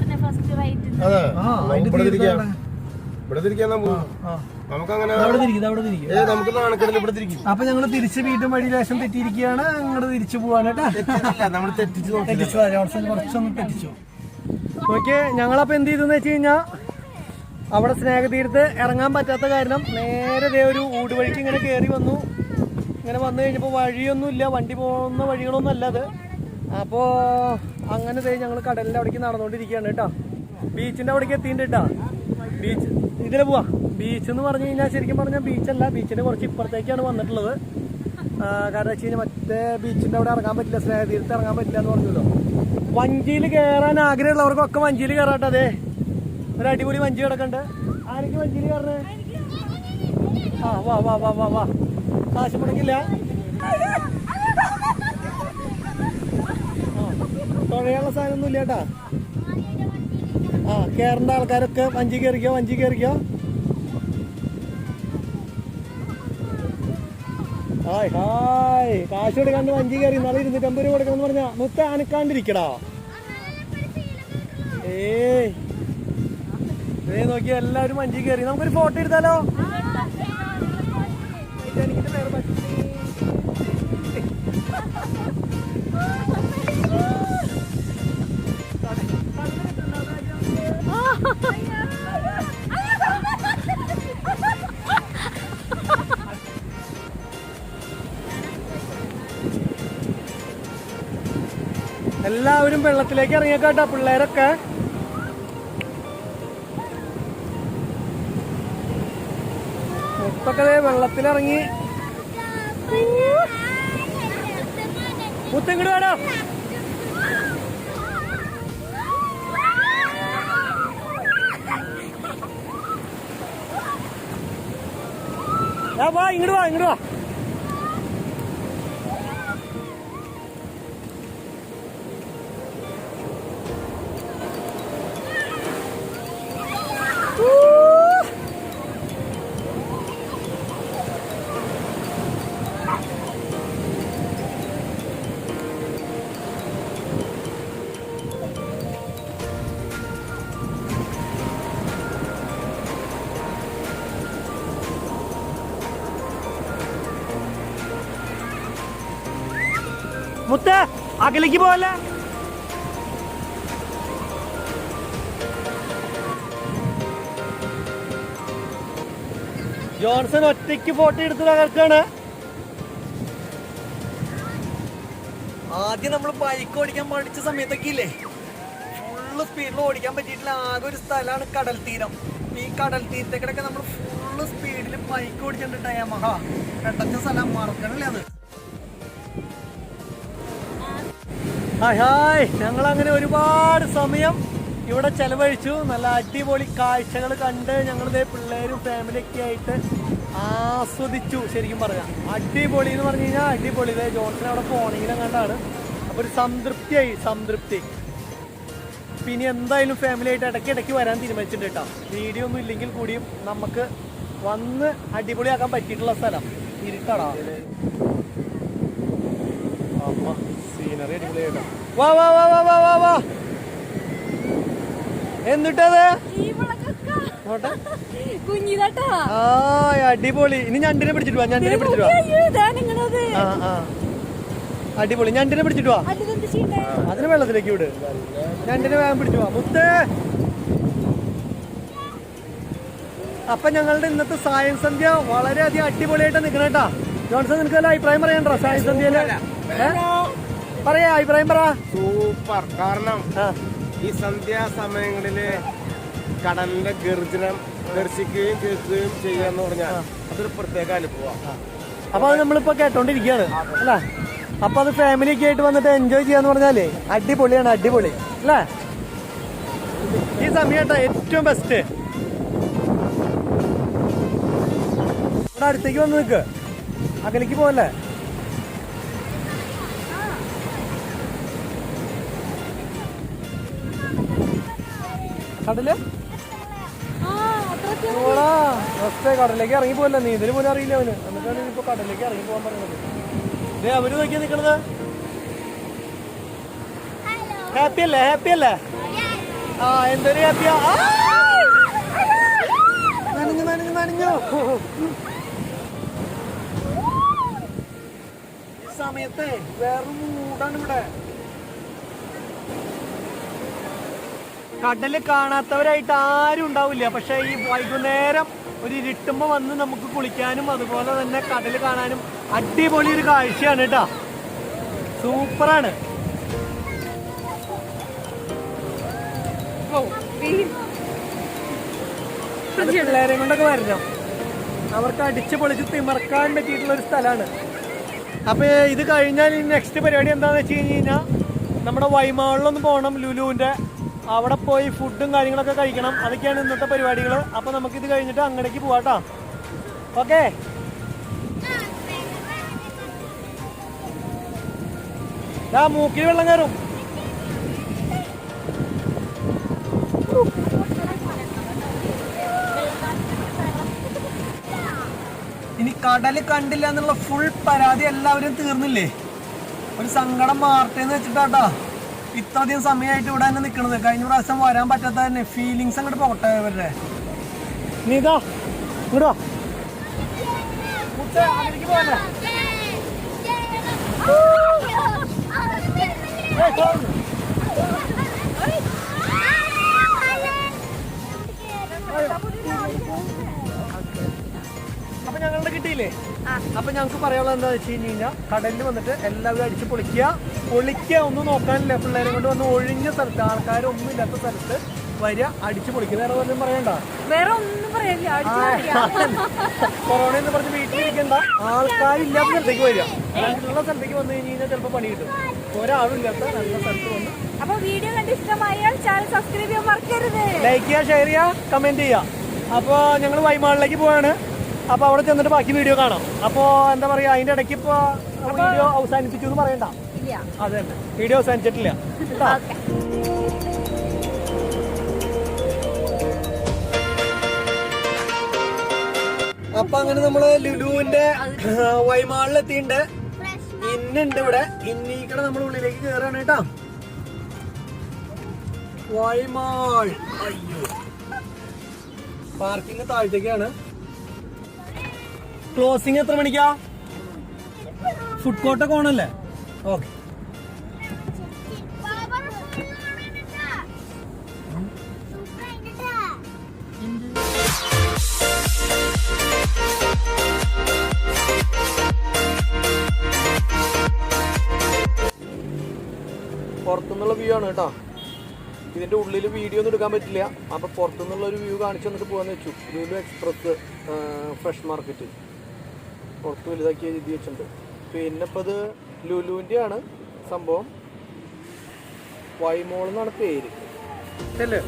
അപ്പൊ ഞങ്ങള് തിരിച്ച് വീണ്ടും വഴി ലേശം തെറ്റിയിരിക്കുകയാണ്. അങ്ങോട്ട് തിരിച്ചു പോവാനായിട്ടാ. കുറച്ചൊന്നും തെറ്റിച്ചു. ഓക്കെ, ഞങ്ങളപ്പോ എന്ത് ചെയ്തെന്ന് വെച്ച് കഴിഞ്ഞാൽ അവിടെ സ്നേഹതീരത്ത് ഇറങ്ങാൻ പറ്റാത്ത കാരണം നേരെ ഒരു ഊടുവഴിക്ക് ഇങ്ങനെ കയറി വന്നു. ഇങ്ങനെ വന്നു കഴിഞ്ഞപ്പോൾ വഴിയൊന്നുമില്ല, വണ്ടി പോകുന്ന വഴികളൊന്നും അല്ല അത്. അപ്പോൾ അങ്ങനെ ഞങ്ങൾ കടലിൻ്റെ അവിടേക്ക് നടന്നുകൊണ്ടിരിക്കുകയാണ് കേട്ടോ. ബീച്ചിൻ്റെ അവിടേക്ക് എത്തിയിട്ടുണ്ട് കേട്ടോ. ബീച്ച് ഇതിലെ പോവാ. ബീച്ച് എന്ന് പറഞ്ഞു കഴിഞ്ഞാൽ ശരിക്കും പറഞ്ഞാൽ ബീച്ചല്ല, ബീച്ചിൻ്റെ കുറച്ച് ഇപ്പുറത്തേക്കാണ് വന്നിട്ടുള്ളത്. കാരണം വെച്ച് കഴിഞ്ഞാൽ മറ്റേ ബീച്ചിൻ്റെ അവിടെ ഇറങ്ങാൻ പറ്റില്ല, സ്നേഹതീരത്ത് ഇറങ്ങാൻ പറ്റില്ല എന്ന് പറഞ്ഞല്ലോ. വഞ്ചിയിൽ കയറാൻ ആഗ്രഹമുള്ളവർക്കൊക്കെ വഞ്ചിയിൽ കയറാട്ടെ. അതെ, ഒരു അടിപൊളി വഞ്ചി കിടക്കണ്ട്. ആരൊക്കെ വഞ്ചിയിൽ കയറണേ? ആ വാ വാ വാ വാ വാ, കാശ് മുടക്കില്ല. തുഴയാനുള്ള സാധനമൊന്നും ഇല്ല കേട്ടാ. കയറേണ്ട ആൾക്കാരൊക്കെ വഞ്ചി കയറിക്കോ. ഹായ് കാശ് കൊടുക്കാണ്ട് വഞ്ചി കയറി. നാളെ 250 രൂപ കൊടുക്കണം എന്ന് പറഞ്ഞാ മുത്ത അനക്കാണ്ടിരിക്കടാ. നോക്കി എല്ലാവരും വഞ്ചി കയറി. നമുക്കൊരു ഫോട്ടോ എടുത്താലോ? എനിക്കിട്ട് വേറെ പറ്റി. എല്ലാവരും വെള്ളത്തിലേക്ക് ഇറങ്ങിയേക്കാട്ടാ. പിള്ളേരൊക്കെ ഞങ്ങളൊക്കെ വെള്ളത്തിലിറങ്ങി. മുത്തിങ്ങോട്ട് വേണോ? വാ ഇങ്ങോട്ട് വാ ഇങ്ങോട്ട് വാ. മുത്ത അകലേക്ക് പോവല്ലേ? ജോൺസൺ ഒറ്റയ്ക്ക് ഫോട്ടോ എടുത്ത് തകർക്കാണ്. ആദ്യം നമ്മൾ ബൈക്ക് ഓടിക്കാൻ പഠിച്ച സമയത്തൊക്കെ ഇല്ലേ, ഫുള്ള് സ്പീഡിൽ ഓടിക്കാൻ പറ്റിയിട്ടില്ല. ആകെ ഒരു സ്ഥലമാണ് കടൽ തീരം. ഈ കടൽ തീരത്തേക്കിടൊക്കെ നമ്മൾ ഫുള്ള് സ്പീഡിൽ ബൈക്ക് ഓടിച്ചിട്ടുണ്ട്. യമഹ പെട്ടച്ച സ്ഥലം മറക്കണില്ലേ അത്. ഹായ് ഹായ്, ഞങ്ങളങ്ങനെ ഒരുപാട് സമയം ഇവിടെ ചെലവഴിച്ചു. നല്ല അടിപൊളി കാഴ്ചകൾ കണ്ട് ഞങ്ങളിതേ പിള്ളേരും ഫാമിലിയൊക്കെ ആയിട്ട് ആസ്വദിച്ചു. ശരിക്കും പറയാം അടിപൊളി എന്ന് പറഞ്ഞു കഴിഞ്ഞാൽ അടിപൊളി. ഇതേ ജോൺസൺ അവിടെ ഫോണിങ്ങിലും കണ്ടാണ്. അപ്പോൾ ഒരു സംതൃപ്തി. പിന്നെ എന്തായാലും ഫാമിലി ആയിട്ട് ഇടയ്ക്ക് വരാൻ തീരുമാനിച്ചിട്ടുണ്ട് കേട്ടോ. വീഡിയോ ഒന്നും ഇല്ലെങ്കിൽ കൂടിയും നമുക്ക് വന്ന് അടിപൊളിയാക്കാൻ പറ്റിയിട്ടുള്ള സ്ഥലം. ഇരുട്ടാടാ, സീനറി അടിപൊളിയായിട്ടോ. വാ വാ വാ വാ വാ വാ വാ. എന്നിട്ടത് ആ അടിപൊളി. ഇനി ഞണ്ടിനെ പിടിച്ചിട്ട് വാ. അടിപൊളി. ഞണ്ടിനെ പിടിച്ചിട്ട് വാ. അതിന് വെള്ളത്തിലേക്ക് വിട്. ഞണ്ടിനെ വേഗം പിടിച്ചു വാ മുത്തേ. അപ്പൊ ഞങ്ങളുടെ ഇന്നത്തെ സായം സന്ധ്യ വളരെയധികം അടിപൊളിയായിട്ട് നിൽക്കണം കേട്ടാ. ജോൺസൺ നിനക്ക് വല്ല അഭിപ്രായം പറയണ്ടോ സായം സന്ധ്യയില്? പറയാ അഭിപ്രായം പറ. സൂപ്പർ. കാരണം ഈ സന്ധ്യാസമയങ്ങളില് കടലിന്റെ ഗർജനം ദർശിക്കുകയും കേൾക്കുകയും ചെയ്യാന്ന് പറഞ്ഞാൽ അതൊരു പ്രത്യേക അനുഭവമാണ്. അപ്പൊ അത് നമ്മളിപ്പോ കേട്ടോണ്ടിരിക്കുകയാണ് അല്ലേ. അപ്പൊ അത് ഫാമിലിയൊക്കെ ആയിട്ട് വന്നിട്ട് എൻജോയ് ചെയ്യാന്ന് പറഞ്ഞാലേ അടിപൊളിയാണ്. അടിപൊളി അല്ലേ? ഈ സമയട്ടാ ഏറ്റവും ബെസ്റ്റ്. ഇവിടെ അടുത്തേക്ക് വന്ന് നിൽക്ക്, അകലേക്ക് പോവല്ലേ. കടല് കടലിലേക്ക് ഇറങ്ങി പോവല്ലേ. നീന്തല് പോലും അറിയില്ല അവന്. എന്നിട്ടാണ് ഇപ്പൊ കടലിലേക്ക് ഇറങ്ങി പോകാൻ പറയുന്നത്. ഇതേ അവര് നോക്കിയാ നിക്കണത്. ഹാപ്പി അല്ലേ? ആ എന്തൊരു ഹാപ്പിയാ. നനഞ്ഞു. ഈ സമയത്തെ വേറൊരു മൂടാണ് ഇവിടെ. കടല് കാണാത്തവരായിട്ട് ആരും ഉണ്ടാവില്ല. പക്ഷെ ഈ വൈകുന്നേരം ഒരു ഇരുട്ടുമ്പോ വന്ന് നമുക്ക് കുളിക്കാനും അതുപോലെ തന്നെ കടല് കാണാനും അടിപൊളി ഒരു കാഴ്ചയാണ് കേട്ടോ. സൂപ്പറാണ്. പിള്ളേരെ കൊണ്ടൊക്കെ വരണം. അവർക്ക് അടിച്ചു പൊളിച്ച് തിമർക്കാൻ പറ്റിയിട്ടുള്ള ഒരു സ്ഥലമാണ്. അപ്പൊ ഇത് കഴിഞ്ഞാൽ നെക്സ്റ്റ് പരിപാടി എന്താണെന്ന് വെച്ച് കഴിഞ്ഞാൽ നമ്മുടെ വൈമാളിലൊന്ന് പോകണം. ലുലുവിന്റെ അവിടെ പോയി ഫുഡും കാര്യങ്ങളൊക്കെ കഴിക്കണം. അതൊക്കെയാണ് ഇന്നത്തെ പരിപാടികൾ. അപ്പൊ നമുക്കിത് കഴിഞ്ഞിട്ട് അങ്ങടേക്ക് പോവാട്ടോ. ഓക്കെ. മൂക്കിൽ വെള്ളം കയറും. ഇനി കടല് കണ്ടില്ല എന്നുള്ള ഫുൾ പരാതി എല്ലാവരും തീർന്നില്ലേ? ഒരു സങ്കടം മാറട്ടേന്ന് വെച്ചിട്ടാട്ടോ ഇത്രയധികം സമയമായിട്ട് ഇവിടെ തന്നെ നിൽക്കണത്. കഴിഞ്ഞ പ്രാവശ്യം വരാൻ പറ്റാത്ത തന്നെ ഫീലിങ്സ് അങ്ങോട്ട് പോകട്ടെ ഇവരുടെ. നീതാ ഇങ്ങോട്ടോ. പോകല്ലേ? അപ്പൊ ഞങ്ങളുടെ കിട്ടിയില്ലേ? അപ്പൊ ഞങ്ങൾക്ക് പറയാനുള്ളത് എന്താ വെച്ച് കഴിഞ്ഞാൽ കടലിൽ വന്നിട്ട് എല്ലാവരും അടിച്ച് പൊളിക്കുക. ഒന്നും നോക്കാനില്ല. പിള്ളേരെ കൊണ്ട് വന്ന് ഒഴിഞ്ഞ സ്ഥലത്ത്, ആൾക്കാരൊന്നും ഇല്ലാത്ത സ്ഥലത്ത് വരിക, അടിച്ചു പൊളിക്കുക. വേറെ വല്ലതും പറയണ്ട. വേറെ ഒന്നും പറയാനില്ല. കൊറോണ എന്ന് പറഞ്ഞ് വീട്ടിലിരിക്കണ്ട, ആൾക്കാരില്ലാത്ത സ്ഥലത്തേക്ക് വരിക. നല്ല സ്ഥലത്തേക്ക് വന്നു കഴിഞ്ഞാൽ ചിലപ്പോൾ പണി കിട്ടും. ഒരാളില്ലാത്ത നല്ല സ്ഥലത്ത് വന്ന്. അപ്പൊ വീഡിയോ കണ്ട് ഇഷ്ടമായാൽ ചാനൽ സബ്സ്ക്രൈബ് ചെയ്യാൻ മറക്കരുത്. ലൈക്ക് ചെയ്യുക, ഷെയർ ചെയ്യുക, കമന്റ് ചെയ്യുക. അപ്പോൾ ഞങ്ങൾ വൈമാളിലേക്ക് പോവാണ്. അപ്പോൾ അവിടെ ചെന്നിട്ട് ബാക്കി വീഡിയോ കാണാം. അപ്പോൾ എന്താ പറയുക, അതിന്റെ ഇടയ്ക്ക് ഇപ്പോൾ വീഡിയോ അവസാനിപ്പിച്ചു എന്ന് പറയണ്ട. അതെ, വീഡിയോ അവസാനിച്ചിട്ടില്ല. അപ്പൊ അങ്ങനെ നമ്മള് ലുലുവിന്റെ വൈമാളിലെത്തിണ്ട്. ഇന്നുണ്ട് ഇവിടെ. ഇന്നീക്കടെ നമ്മൾ ഉള്ളിലേക്ക് കേറാണ് കേട്ടാ. വൈമാൾ. അയ്യോ, പാർക്കിംഗ് താഴത്തേക്കാണ്. ക്ലോസിങ് എത്ര മണിക്കാ? ഫുഡ് കോർട്ടൊക്കെ ഓണല്ലേ? ഓക്കെ. പുറത്തുനിന്നുള്ള വ്യൂ ആണ് കേട്ടോ. ഇതിന്റെ ഉള്ളിൽ വീഡിയോ ഒന്നും എടുക്കാൻ പറ്റില്ല. അപ്പൊ പുറത്തുനിന്നുള്ള ഒരു വ്യൂ കാണിച്ചു തന്നിട്ട് പോകാന്ന് വെച്ചു. ലുലു എക്സ്പ്രസ് ഫ്രഷ് മാർക്കറ്റ് പുറത്ത് വലുതാക്കി എഴുതി വെച്ചിട്ടുണ്ട്. പിന്നെ ഇപ്പം ഇത് ലുലുവിൻ്റെ ആണ് സംഭവം. വൈമോൾ എന്നാണ് പേര് അല്ലേ?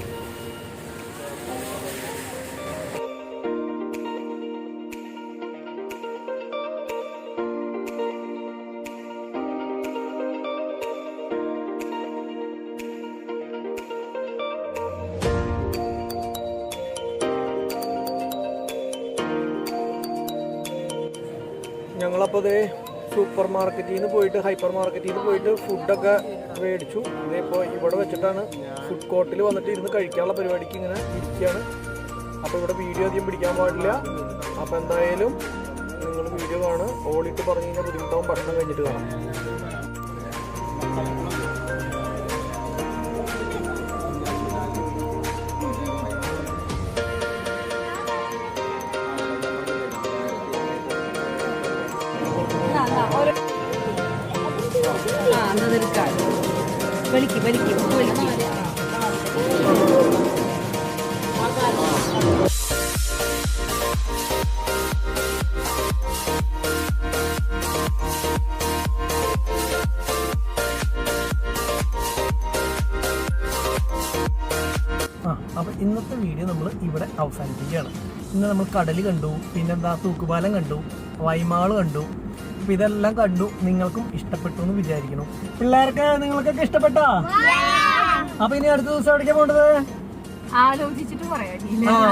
ഞങ്ങളപ്പോൾ അതേ സൂപ്പർ മാർക്കറ്റിൽ നിന്ന് പോയിട്ട് ഹൈപ്പർ മാർക്കറ്റിൽ നിന്ന് പോയിട്ട് ഫുഡൊക്കെ മേടിച്ചു. ഇതിപ്പോൾ ഇവിടെ വെച്ചിട്ടാണ് ഫുഡ് കോർട്ടിൽ വന്നിട്ട് ഇരുന്ന് കഴിക്കാനുള്ള പരിപാടിക്ക് ഇങ്ങനെ ഇരിക്കുകയാണ്. അപ്പോൾ ഇവിടെ വീഡിയോ അധികം പിടിക്കാൻ പാടില്ല. അപ്പോൾ എന്തായാലും നിങ്ങൾ വീഡിയോ കാണുക. ഓളിട്ട് പറഞ്ഞു കഴിഞ്ഞാൽ ബുദ്ധിമുട്ടാവും. ഭക്ഷണം കഴിഞ്ഞിട്ട് കാണാം. അപ്പോൾ ഇന്നത്തെ വീഡിയോ നമ്മൾ ഇവിടെ അവസാനിപ്പിക്കുകയാണ്. ഇന്ന് നമ്മൾ കടൽ കണ്ടു, പിന്നെന്താ തൂക്കുപാലം കണ്ടു, വൈമാൾ കണ്ടു. അപ്പോൾ ഇതെല്ലാം കണ്ടു. നിങ്ങൾക്കും ഇഷ്ടപ്പെട്ടു എന്ന് വിചാരിക്കണം. പിള്ളേർക്ക് നിങ്ങൾക്കൊക്കെ ഇഷ്ടപ്പെട്ടോ? അപ്പൊ ഇനി അടുത്ത ദിവസം എവിടേക്കാ പോകേണ്ടത്?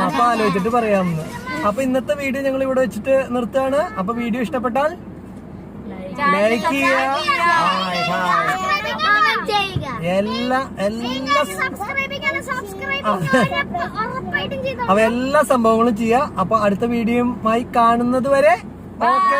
അപ്പൊ ആലോചിച്ചിട്ട് പറയാമെന്ന്. അപ്പൊ ഇന്നത്തെ വീഡിയോ ഞങ്ങൾ ഇവിടെ വെച്ചിട്ട് നിർത്തുകയാണ്. അപ്പൊ വീഡിയോ ഇഷ്ടപ്പെട്ടാൽ ലൈക്ക് ചെയ്യുക, അപ്പൊ എല്ലാ സംഭവങ്ങളും ചെയ്യുക. അപ്പൊ അടുത്ത വീഡിയോയുമായി കാണുന്നത് വരെ ഓക്കെ.